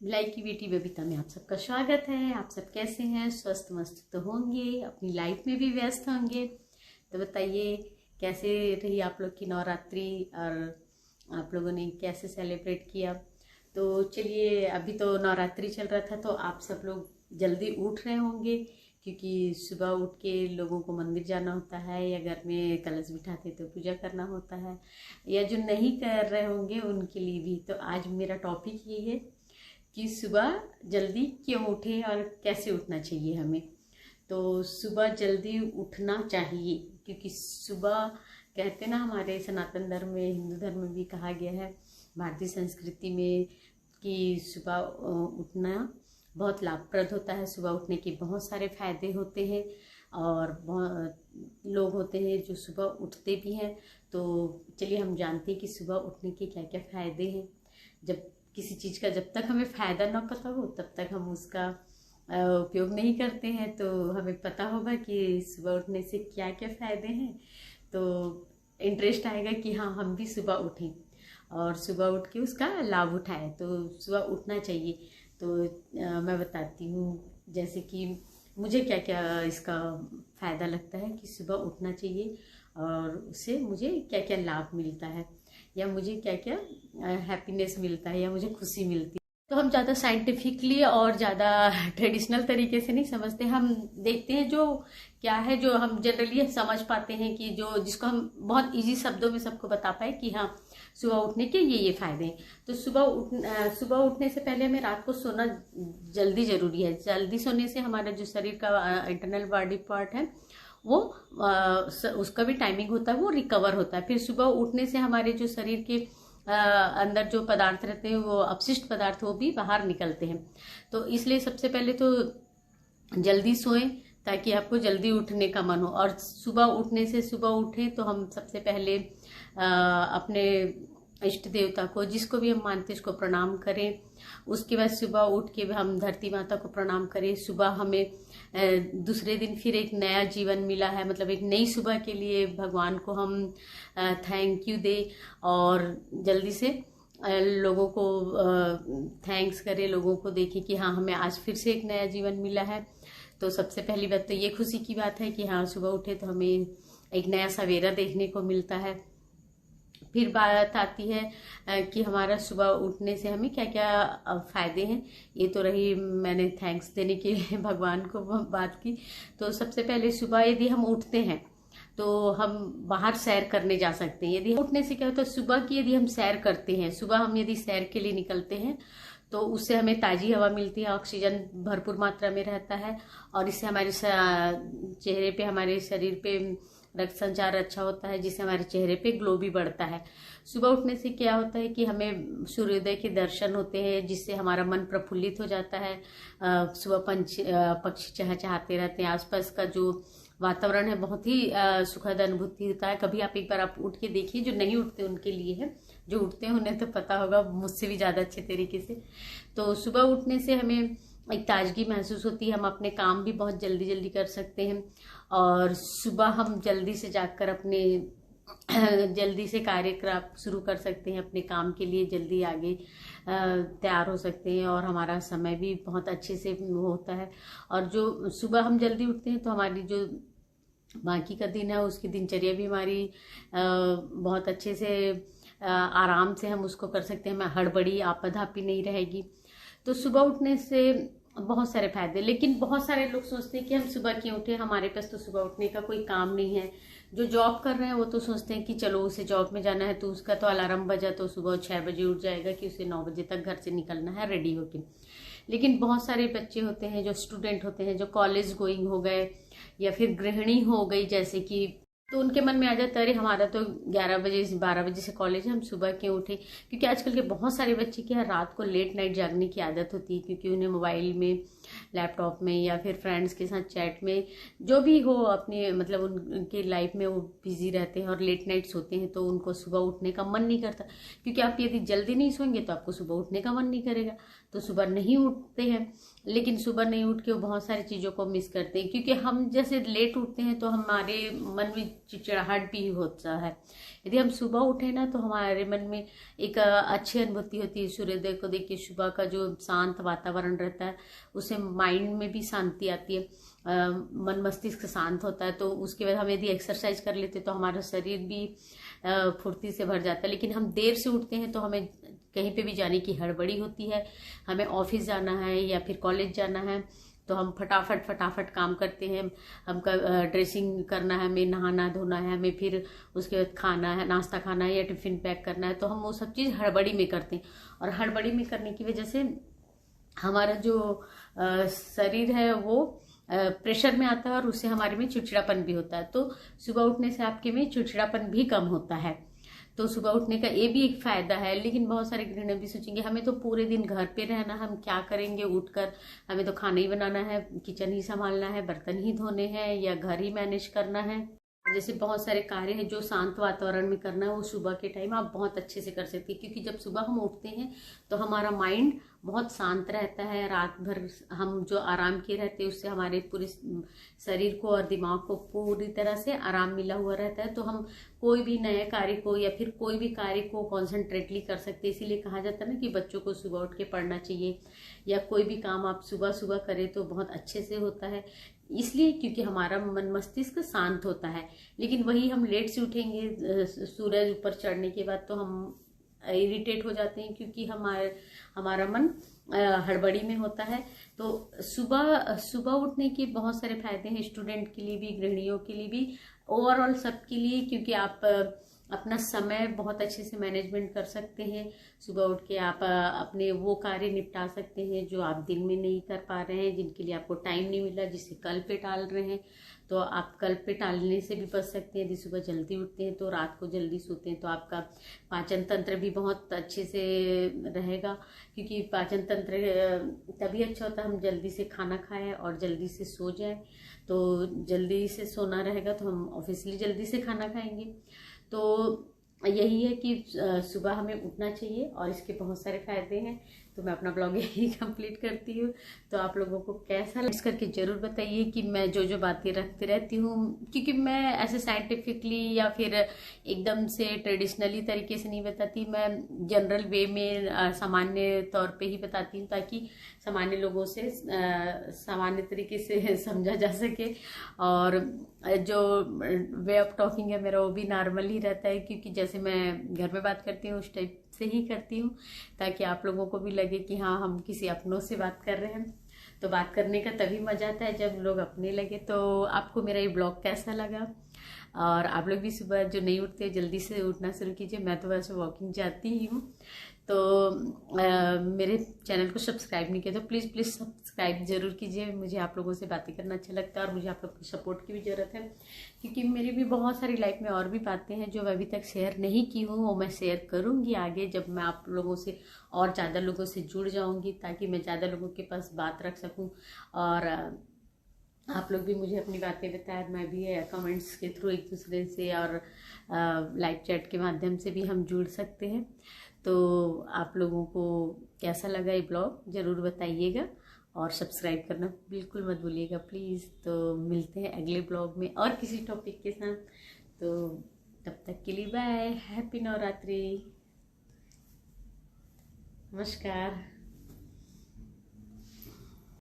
भिलाई की बेटी बबीता में आप सबका स्वागत है। आप सब कैसे हैं? स्वस्थ मस्त तो होंगे, अपनी लाइफ में भी व्यस्त होंगे। तो बताइए कैसे रही आप लोग की नवरात्रि और आप लोगों ने कैसे सेलिब्रेट किया। तो चलिए, अभी तो नवरात्रि चल रहा था तो आप सब लोग जल्दी उठ रहे होंगे क्योंकि सुबह उठ के लोगों को मंदिर जाना होता है या घर में कलश बिठाते तो पूजा करना होता है, या जो नहीं कर रहे होंगे उनके लिए भी। तो आज मेरा टॉपिक यही है कि सुबह जल्दी क्यों उठें और कैसे उठना चाहिए हमें। तो सुबह जल्दी उठना चाहिए क्योंकि सुबह कहते ना, हमारे सनातन धर्म में, हिंदू धर्म में भी कहा गया है, भारतीय संस्कृति में, कि सुबह उठना बहुत लाभप्रद होता है। सुबह उठने के बहुत सारे फायदे होते हैं और बहुत लोग होते हैं जो सुबह उठते भी हैं। तो चलिए हम जानते हैं कि सुबह उठने के क्या क्या फायदे हैं। जब किसी चीज़ का जब तक हमें फ़ायदा ना पता हो तब तक हम उसका उपयोग नहीं करते हैं। तो हमें पता होगा कि सुबह उठने से क्या क्या फ़ायदे हैं, तो इंटरेस्ट आएगा कि हाँ, हम भी सुबह उठें और सुबह उठ के उसका लाभ उठाएं। तो सुबह उठना चाहिए। तो मैं बताती हूँ जैसे कि मुझे क्या क्या इसका फ़ायदा लगता है कि सुबह उठना चाहिए और उससे मुझे क्या क्या लाभ मिलता है, या मुझे क्या क्या हैप्पीनेस मिलता है, या मुझे खुशी मिलती है। तो हम ज़्यादा साइंटिफिकली और ज़्यादा ट्रेडिशनल तरीके से नहीं समझते। हम देखते हैं जो क्या है, जो हम जनरली समझ पाते हैं कि जो जिसको हम बहुत इजी शब्दों में सबको बता पाए कि हाँ, सुबह उठने के ये फायदे हैं। तो सुबह उठने से पहले हमें रात को सोना जल्दी ज़रूरी है। जल्दी सोने से हमारा जो शरीर का इंटरनल बॉडी पार्ट है वो उसका भी टाइमिंग होता है, वो रिकवर होता है। फिर सुबह उठने से हमारे जो शरीर के अंदर जो पदार्थ रहते हैं, वो अपशिष्ट पदार्थ, वो भी बाहर निकलते हैं। तो इसलिए सबसे पहले तो जल्दी सोएं ताकि आपको जल्दी उठने का मन हो। और सुबह उठने से, सुबह उठें तो हम सबसे पहले अपने इष्ट देवता को, जिसको भी हम मानते हैं, उसको प्रणाम करें। उसके बाद सुबह उठ के हम धरती माता को प्रणाम करें। सुबह हमें दूसरे दिन फिर एक नया जीवन मिला है, मतलब एक नई सुबह के लिए भगवान को हम थैंक यू दें और जल्दी से लोगों को थैंक्स करें, लोगों को देखें कि हाँ, हमें आज फिर से एक नया जीवन मिला है। तो सबसे पहली बात तो ये खुशी की बात है कि हाँ, सुबह उठे तो हमें एक नया सवेरा देखने को मिलता है। फिर बात आती है कि हमारा सुबह उठने से हमें क्या क्या फ़ायदे हैं। ये तो रही, मैंने थैंक्स देने के लिए भगवान को बात की। तो सबसे पहले सुबह यदि हम उठते हैं तो हम बाहर सैर करने जा सकते हैं। यदि उठने से क्या होता है, सुबह की यदि हम सैर करते हैं, सुबह हम यदि सैर के लिए निकलते हैं तो उससे हमें ताज़ी हवा मिलती है, ऑक्सीजन भरपूर मात्रा में रहता है और इससे हमारे चेहरे पे, हमारे शरीर पे रक्त संचार अच्छा होता है, जिससे हमारे चेहरे पे ग्लो भी बढ़ता है। सुबह उठने से क्या होता है कि हमें सूर्योदय के दर्शन होते हैं, जिससे हमारा मन प्रफुल्लित हो जाता है। सुबह पक्षी चहचहाते रहते हैं। आसपास का जो वातावरण है बहुत ही सुखद अनुभूति होता है। कभी आप एक बार आप उठ के देखिए, जो नहीं उठते उनके लिए है, जो उठते हैं उन्हें तो पता होगा मुझसे भी ज़्यादा अच्छे तरीके से। तो सुबह उठने से हमें एक ताजगी महसूस होती है, हम अपने काम भी बहुत जल्दी जल्दी कर सकते हैं और सुबह हम जल्दी से जाकर अपने जल्दी से कार्य शुरू कर सकते हैं, अपने काम के लिए जल्दी आगे तैयार हो सकते हैं और हमारा समय भी बहुत अच्छे से होता है। और जो सुबह हम जल्दी उठते हैं तो हमारी जो बाकी का दिन है, उसकी दिनचर्या भी हमारी बहुत अच्छे से आराम से हम उसको कर सकते हैं। हमें हड़बड़ी आपाधापी नहीं रहेगी। तो सुबह उठने से बहुत सारे फायदे, लेकिन बहुत सारे लोग सोचते हैं कि हम सुबह क्यों उठे, हमारे पास तो सुबह उठने का कोई काम नहीं है। जो जॉब कर रहे हैं वो तो सोचते हैं कि चलो उसे जॉब में जाना है तो उसका तो अलार्म बजा तो सुबह 6 बजे उठ जाएगा कि उसे 9 बजे तक घर से निकलना है रेडी होके। लेकिन बहुत सारे बच्चे होते हैं, जो स्टूडेंट होते हैं, जो कॉलेज गोइंग हो गए या फिर गृहिणी हो गई जैसे कि, तो उनके मन में आ जाता है अरे हमारा तो 11 बजे 12 बजे से कॉलेज है, हम सुबह क्यों उठे। क्योंकि आजकल के बहुत सारे बच्चे की रात को लेट नाइट जागने की आदत होती है, क्योंकि उन्हें मोबाइल में लैपटॉप में या फिर फ्रेंड्स के साथ चैट में, जो भी हो अपने मतलब उनके लाइफ में वो बिजी रहते हैं और लेट नाइट सोते हैं, तो उनको सुबह उठने का मन नहीं करता। क्योंकि आप यदि जल्दी नहीं सोएंगे तो आपको सुबह उठने का मन नहीं करेगा, तो सुबह नहीं उठते हैं। लेकिन सुबह नहीं उठ के वो बहुत सारी चीज़ों को मिस करते हैं, क्योंकि हम जैसे लेट उठते हैं तो हमारे मन में चिड़चिड़ाहट भी होता है। यदि हम सुबह उठे ना तो हमारे मन में एक अच्छी अनुभूति होती है। सूर्योदय को देख के सुबह का जो शांत वातावरण रहता है, उससे माइंड में भी शांति आती है, मन मस्तिष्क शांत होता है। तो उसके बाद हम यदि एक्सरसाइज कर लेते तो हमारा शरीर भी फुर्ती से भर जाता है। लेकिन हम देर से उठते हैं तो हमें कहीं पे भी जाने की हड़बड़ी होती है, हमें ऑफिस जाना है या फिर कॉलेज जाना है, तो हम फटाफट काम करते हैं। हमका ड्रेसिंग करना है, हमें नहाना धोना है, हमें फिर उसके बाद खाना है, नाश्ता खाना है या टिफिन पैक करना है, तो हम वो सब चीज़ हड़बड़ी में करते हैं। और हड़बड़ी में करने की वजह से हमारा जो शरीर है वो प्रेशर में आता है और उससे हमारे में चिड़चिड़ापन भी होता है। तो सुबह उठने से आपके में चिड़चिड़ापन भी कम होता है। तो सुबह उठने का ये भी एक फायदा है। लेकिन बहुत सारे गृहिणी भी सोचेंगे हमें तो पूरे दिन घर पे रहना, हम क्या करेंगे उठकर, हमें तो खाना ही बनाना है, किचन ही संभालना है, बर्तन ही धोने हैं या घर ही मैनेज करना है। जैसे बहुत सारे कार्य हैं जो शांत वातावरण में करना है, वो सुबह के टाइम आप बहुत अच्छे से कर सकते हैं। क्योंकि जब सुबह हम उठते हैं तो हमारा माइंड बहुत शांत रहता है, रात भर हम जो आराम किए रहते हैं उससे हमारे पूरे शरीर को और दिमाग को पूरी तरह से आराम मिला हुआ रहता है। तो हम कोई भी नए कार्य को या फिर कोई भी कार्य को कॉन्सेंट्रेटली कर सकते हैं। इसीलिए कहा जाता है ना कि बच्चों को सुबह उठ के पढ़ना चाहिए, या कोई भी काम आप सुबह सुबह करें तो बहुत अच्छे से होता है। इसलिए क्योंकि हमारा मन मस्तिष्क शांत होता है। लेकिन वही हम लेट से उठेंगे सूरज ऊपर चढ़ने के बाद, तो हम इरिटेट हो जाते हैं, क्योंकि हमारा मन हड़बड़ी में होता है। तो सुबह उठने के बहुत सारे फायदे हैं, स्टूडेंट के लिए भी, गृहिणियों के लिए भी, ओवरऑल सबके लिए। क्योंकि आप अपना समय बहुत अच्छे से मैनेजमेंट कर सकते हैं। सुबह उठ के आप अपने वो कार्य निपटा सकते हैं जो आप दिन में नहीं कर पा रहे हैं, जिनके लिए आपको टाइम नहीं मिला, जिसे कल पे टाल रहे हैं, तो आप कल पे टालने से भी बच सकते हैं। यदि सुबह जल्दी उठते हैं तो रात को जल्दी सोते हैं तो आपका पाचन तंत्र भी बहुत अच्छे से रहेगा। क्योंकि पाचन तंत्र तभी अच्छा होता है हम जल्दी से खाना खाएं और जल्दी से सो जाएं। तो जल्दी से सोना रहेगा तो हम ऑब्वियसली जल्दी से खाना खाएंगे। तो यही है कि सुबह हमें उठना चाहिए और इसके बहुत सारे फायदे हैं। तो मैं अपना ब्लॉग यही कंप्लीट करती हूँ। तो आप लोगों को कैसा लगा करके जरूर बताइए कि मैं जो बातें रखती रहती हूँ, क्योंकि मैं ऐसे साइंटिफिकली या फिर एकदम से ट्रेडिशनली तरीके से नहीं बताती, मैं जनरल वे में सामान्य तौर पे ही बताती हूँ, ताकि सामान्य लोगों से सामान्य तरीके से समझा जा सके। और जो वे ऑफ टॉकिंग है मेरा वो भी नॉर्मल ही रहता है, क्योंकि जैसे मैं घर में बात करती हूँ उस टाइप से ही करती हूँ, ताकि आप लोगों को भी लगे कि हाँ हम किसी अपनों से बात कर रहे हैं। तो बात करने का तभी मजा आता है जब लोग अपने लगे। तो आपको मेरा ये ब्लॉग कैसा लगा? और आप लोग भी सुबह जो नहीं उठते जल्दी से उठना शुरू कीजिए। मैं तो वैसे वॉकिंग जाती ही हूँ। तो मेरे चैनल को सब्सक्राइब नहीं किया तो प्लीज़ सब्सक्राइब जरूर कीजिए। मुझे आप लोगों से बातें करना अच्छा लगता है और मुझे आप लोगों की सपोर्ट की भी ज़रूरत है, क्योंकि मेरी भी बहुत सारी लाइफ में और भी बातें हैं जो मैं अभी तक शेयर नहीं की हूँ, वो मैं शेयर करूँगी आगे, जब मैं आप लोगों से और ज़्यादा लोगों से जुड़ जाऊँगी, ताकि मैं ज़्यादा लोगों के पास बात रख सकूँ। और आप लोग भी मुझे अपनी बातें बताएं, मैं भी कमेंट्स के थ्रू एक दूसरे से और लाइव चैट के माध्यम से भी हम जुड़ सकते हैं। तो आप लोगों को कैसा लगा ये ब्लॉग ज़रूर बताइएगा और सब्सक्राइब करना बिल्कुल मत भूलिएगा प्लीज़। तो मिलते हैं अगले ब्लॉग में और किसी टॉपिक के साथ। तो तब तक के लिए बाय, हैप्पी नवरात्रि, नमस्कार।